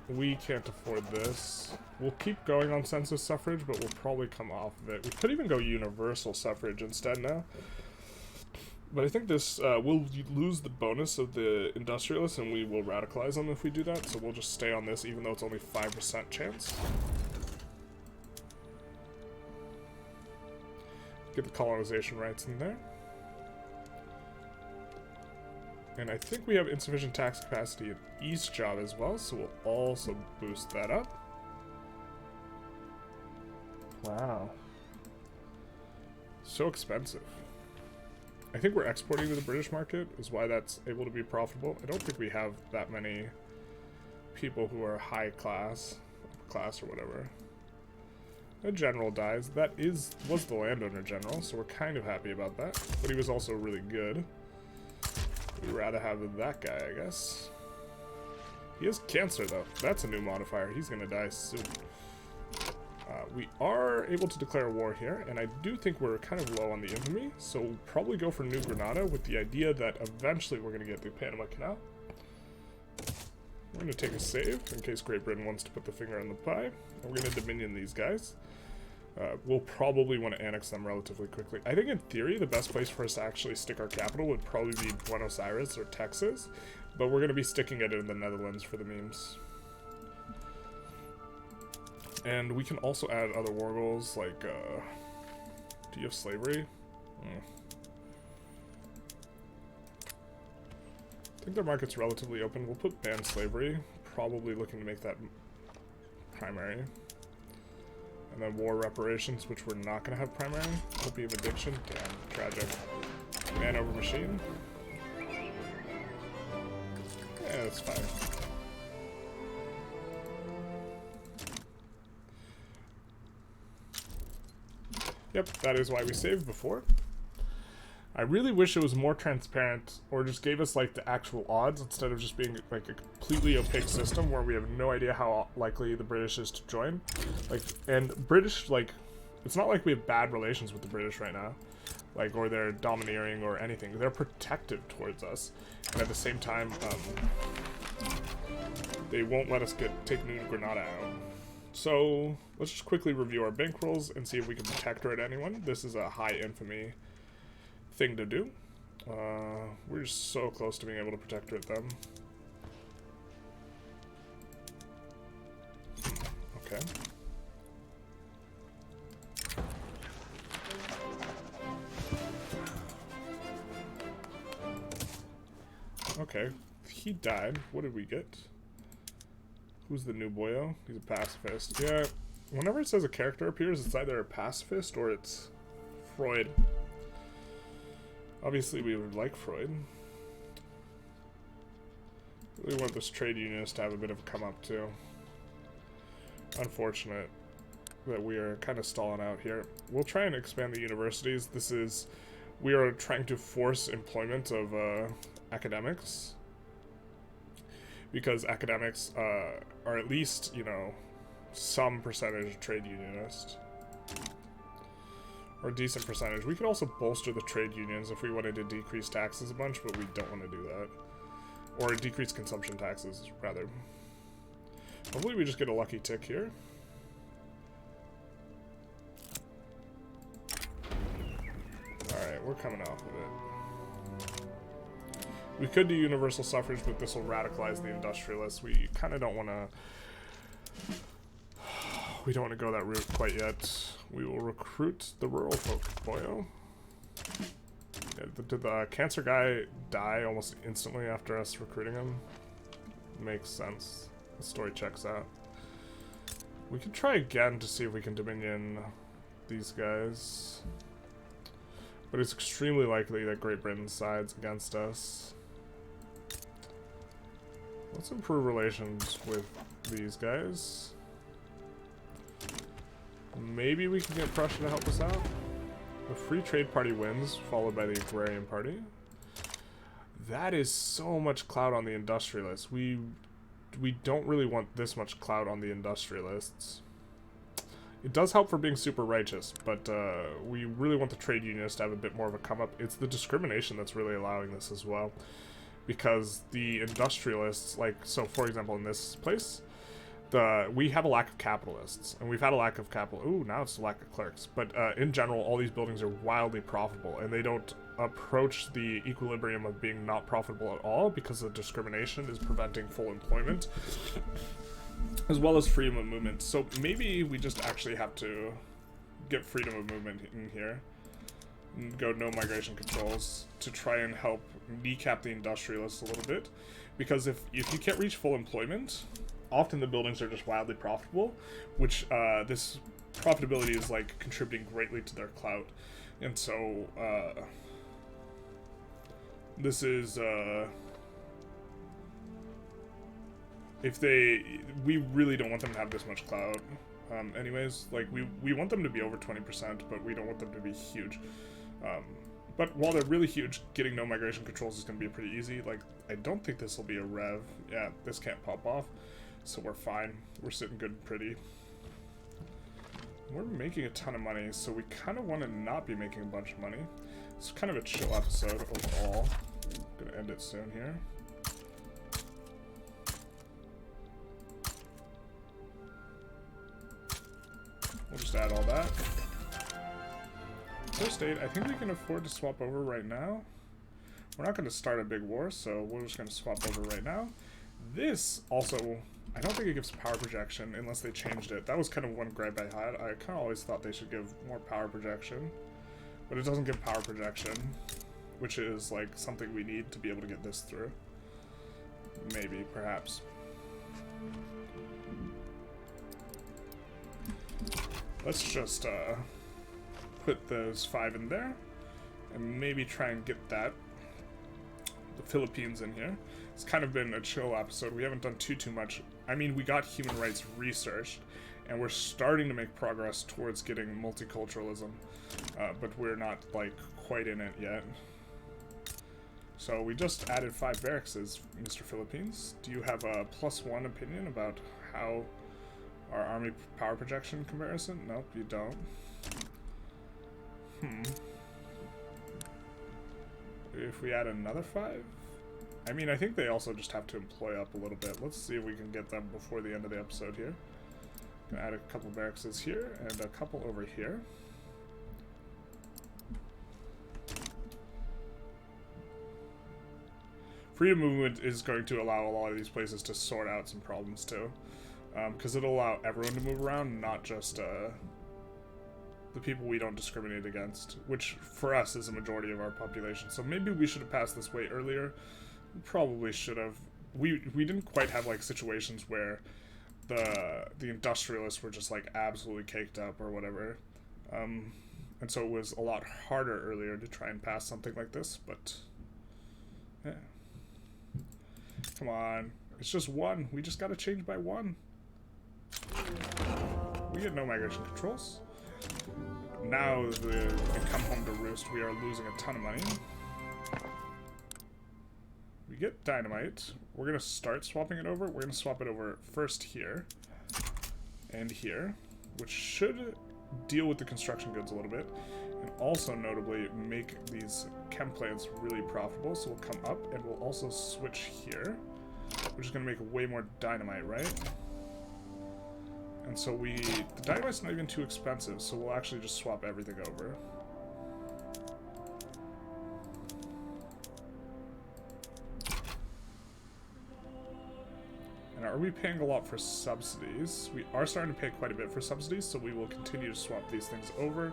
We can't afford this. We'll keep going on census suffrage, but we'll probably come off of it. We could even go universal suffrage instead now. But I think this, we'll lose the bonus of the Industrialists, and we will radicalize them if we do that. So we'll just stay on this, even though it's only 5% chance. Get the colonization rights in there. And I think we have insufficient tax capacity in East Java as well, so we'll also boost that up. Wow. So expensive. I think we're exporting to the British market, is why that's able to be profitable. I don't think we have that many people who are high class, upper class or whatever. A general dies. That was the landowner general, so we're kind of happy about that. But he was also really good. We'd rather have that guy, I guess. He has cancer, though. That's a new modifier. He's gonna die soon. We are able to declare war here, and I do think we're kind of low on the infamy, so we'll probably go for New Granada with the idea that eventually we're gonna get the Panama Canal. We're gonna take a save in case Great Britain wants to put the finger on the pie. And we're gonna dominion these guys. We'll probably want to annex them relatively quickly. I think in theory, the best place for us to actually stick our capital would probably be Buenos Aires or Texas, but we're going to be sticking it in the Netherlands for the memes. And we can also add other war goals, like, do you have slavery? I think their market's relatively open. We'll put ban slavery, probably looking to make that primary. And then war reparations, which we're not going to have primary. Opium addiction, damn, tragic. Man over machine. Yeah, that's fine. Yep, that is why we saved before. I really wish it was more transparent, or just gave us like the actual odds instead of just being like a completely opaque system where we have no idea how likely the British is to join. Like, and British, like, it's not like we have bad relations with the British right now, like, or they're domineering or anything. They're protective towards us, and at the same time, they won't let us take New Granada out. So let's just quickly review our bankrolls and see if we can protectorate anyone. This is a high infamy thing to do. We're just so close to being able to protectorate them. Okay. Okay. He died. What did we get? Who's the new boyo? He's a pacifist. Yeah, whenever it says a character appears, it's either a pacifist or it's Freud. Obviously, we would like Freud. We want this trade unionist to have a bit of a come up too. Unfortunate that we are kind of stalling out here. We'll try and expand the universities. We are trying to force employment of academics. Because academics are at least, you know, some percentage trade unionist. Or a decent percentage. We could also bolster the trade unions if we wanted to decrease taxes a bunch, but we don't want to do that. Or decrease consumption taxes, rather. Hopefully we just get a lucky tick here. Alright, we're coming off of it. We could do universal suffrage, but this will radicalize the industrialists. We kind of don't want to... We don't want to go that route quite yet. We will recruit the rural folk, boyo. Yeah, did the cancer guy die almost instantly after us recruiting him? Makes sense. The story checks out. We could try again to see if we can dominion these guys. But it's extremely likely that Great Britain sides against us. Let's improve relations with these guys. Maybe we can get Prussia to help us out. The Free Trade Party wins, followed by the Agrarian Party. That is so much clout on the Industrialists. We don't really want this much clout on the Industrialists. It does help for being super righteous, but we really want the trade unionists to have a bit more of a come up. It's the discrimination that's really allowing this as well. Because the industrialists, like, so for example in this place, we have a lack of capitalists, and we've had a lack of capital. Ooh, now it's a lack of clerks. But in general, all these buildings are wildly profitable, and they don't approach the equilibrium of being not profitable at all because the discrimination is preventing full employment, as well as freedom of movement. So maybe we just actually have to get freedom of movement in here. And go no migration controls to try and help kneecap the industrialists a little bit. Because if you can't reach full employment, often the buildings are just wildly profitable, which this profitability is like contributing greatly to their clout. And so this is we really don't want them to have this much clout. Anyways, like we want them to be over 20%, but we don't want them to be huge. But while they're really huge, getting no migration controls is going to be pretty easy. Like, I don't think this will be a rev. Yeah, this can't pop off, so we're fine. We're sitting good and pretty. We're making a ton of money, so we kind of want to not be making a bunch of money. It's kind of a chill episode overall. I'm going to end it soon here. We'll just add all that. First aid, I think we can afford to swap over right now. We're not going to start a big war, so we're just going to swap over right now. This also, I don't think it gives power projection unless they changed it. That was kind of one gripe I had. I kind of always thought they should give more power projection, but it doesn't give power projection, which is like something we need to be able to get this through. Maybe, perhaps. Let's just put those 5 in there and maybe try and get the Philippines in here. It's kind of been a chill episode. We haven't done too much. I mean, we got human rights researched, and we're starting to make progress towards getting multiculturalism, but we're not like quite in it yet. So we just added 5 barracks, Mr. Philippines. Do you have a +1 opinion about how our army power projection comparison? Nope, you don't. If we add another 5? I mean, I think they also just have to employ up a little bit. Let's see if we can get them before the end of the episode here. Gonna add a couple barracks here and a couple over here. Freedom movement is going to allow a lot of these places to sort out some problems too. Because it'll allow everyone to move around, not just the people we don't discriminate against, which for us is a majority of our population. So maybe we should have passed this way earlier. We probably should have. We didn't quite have like situations where the industrialists were just like absolutely caked up or whatever. And so it was a lot harder earlier to try and pass something like this, but yeah. Come on. It's just 1. We just gotta change by 1. We get no migration controls. Now they come home to roost. We are losing a ton of money. We get dynamite. We're gonna start swapping it over. We're gonna swap it over first here and here, which should deal with the construction goods a little bit, and also notably make these chem plants really profitable. So we'll come up and we'll also switch here, which is gonna make way more dynamite, right? And so the dynamite's not even too expensive, so we'll actually just swap everything over. And are we paying a lot for subsidies? We are starting to pay quite a bit for subsidies, so we will continue to swap these things over.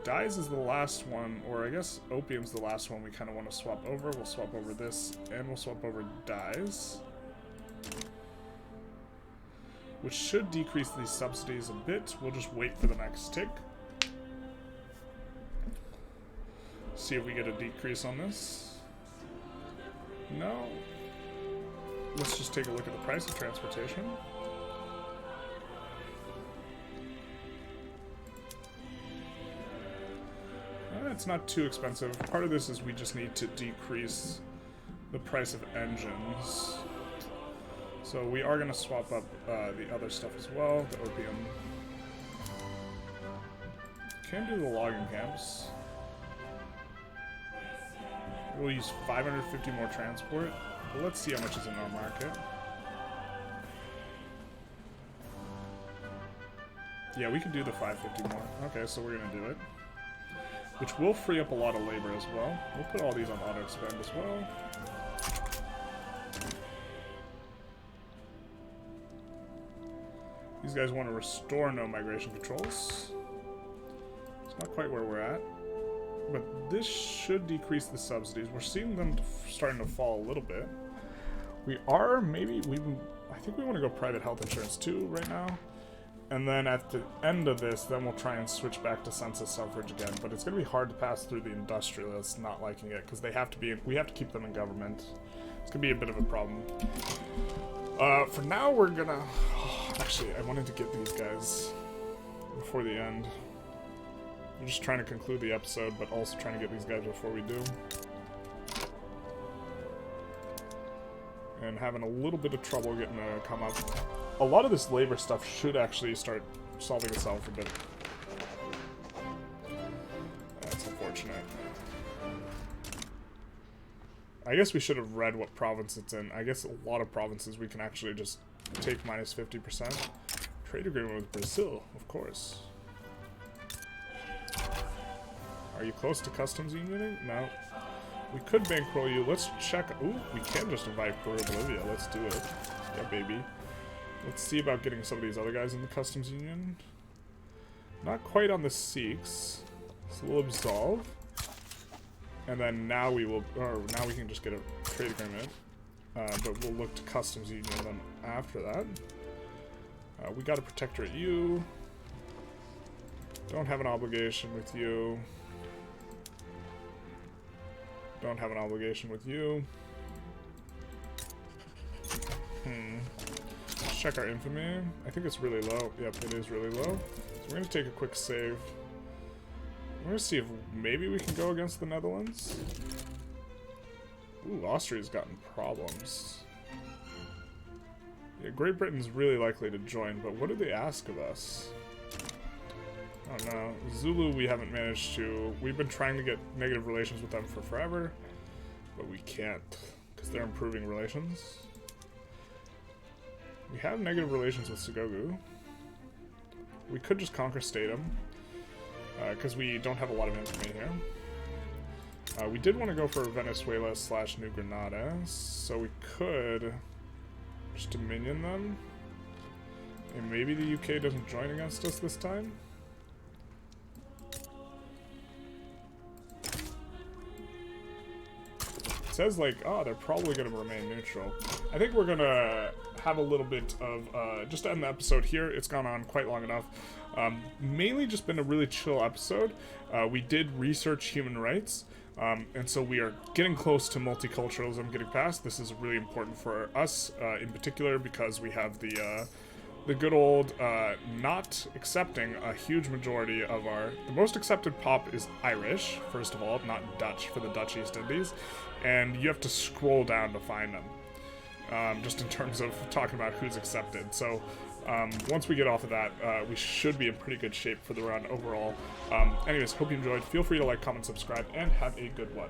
Dyes is the last one, or I guess opium's the last one we kind of want to swap over. We'll swap over this, and we'll swap over dyes, which should decrease these subsidies a bit. We'll just wait for the next tick. See if we get a decrease on this. No. Let's just take a look at the price of transportation. It's not too expensive. Part of this is we just need to decrease the price of engines. So we are going to swap up the other stuff as well, the opium. Can do the logging camps. We'll use 550 more transport, but let's see how much is in our market. Yeah, we can do the 550 more. Okay, so we're going to do it. Which will free up a lot of labor as well. We'll put all these on auto expend as well. These guys want to restore no migration controls. It's not quite where we're at. But this should decrease the subsidies. We're seeing them starting to fall a little bit. We are, I think we want to go private health insurance too right now. And then at the end of this, then we'll try and switch back to census suffrage again. But it's going to be hard to pass through the industrialists not liking it, because they have to be, we have to keep them in government. It's going to be a bit of a problem. For now, we're going to... actually, I wanted to get these guys before the end. I'm just trying to conclude the episode, but also trying to get these guys before we do. And having a little bit of trouble getting to come up. A lot of this labor stuff should actually start solving itself a bit. That's unfortunate. I guess we should have read what province it's in. I guess a lot of provinces we can actually just take minus 50%. Trade agreement with Brazil, of course. Are you close to customs unioning? No. We could bankroll you. Let's check. Ooh, we can just invite Peru and Bolivia. Let's do it. Yeah, baby. Let's see about getting some of these other guys in the customs union. Not quite on the Sikhs. So we'll absolve. And then now we will, or now we can just get a trade agreement. But we'll look to customs union then after that. We got a protectorate you. Don't have an obligation with you. Don't have an obligation with you. Let's check our infamy. I think it's really low. Yep, it is really low. So we're going to take a quick save. We're going to see if maybe we can go against the Netherlands. Ooh, Austria's gotten problems. Yeah, Great Britain's really likely to join, but what do they ask of us? I don't know. Zulu, we haven't managed to. We've been trying to get negative relations with them for forever, but we can't because they're improving relations. We have negative relations with Sengoku. We could just conquer Statham because we don't have a lot of infamy here. We did want to go for Venezuela / New Granada, so we could just dominion them. And maybe the UK doesn't join against us this time. Says like, oh, they're probably going to remain neutral. I think we're going to have a little bit of, just to end the episode here, it's gone on quite long enough. Mainly just been a really chill episode. We did research human rights, and so we are getting close to multiculturalism getting passed. This is really important for us in particular because we have the good old not accepting a huge majority of the most accepted pop is Irish, first of all, not Dutch for the Dutch East Indies, and you have to scroll down to find them, just in terms of talking about who's accepted. So once we get off of that, we should be in pretty good shape for the run overall. Anyways, hope you enjoyed. Feel free to like, comment, subscribe, and have a good one.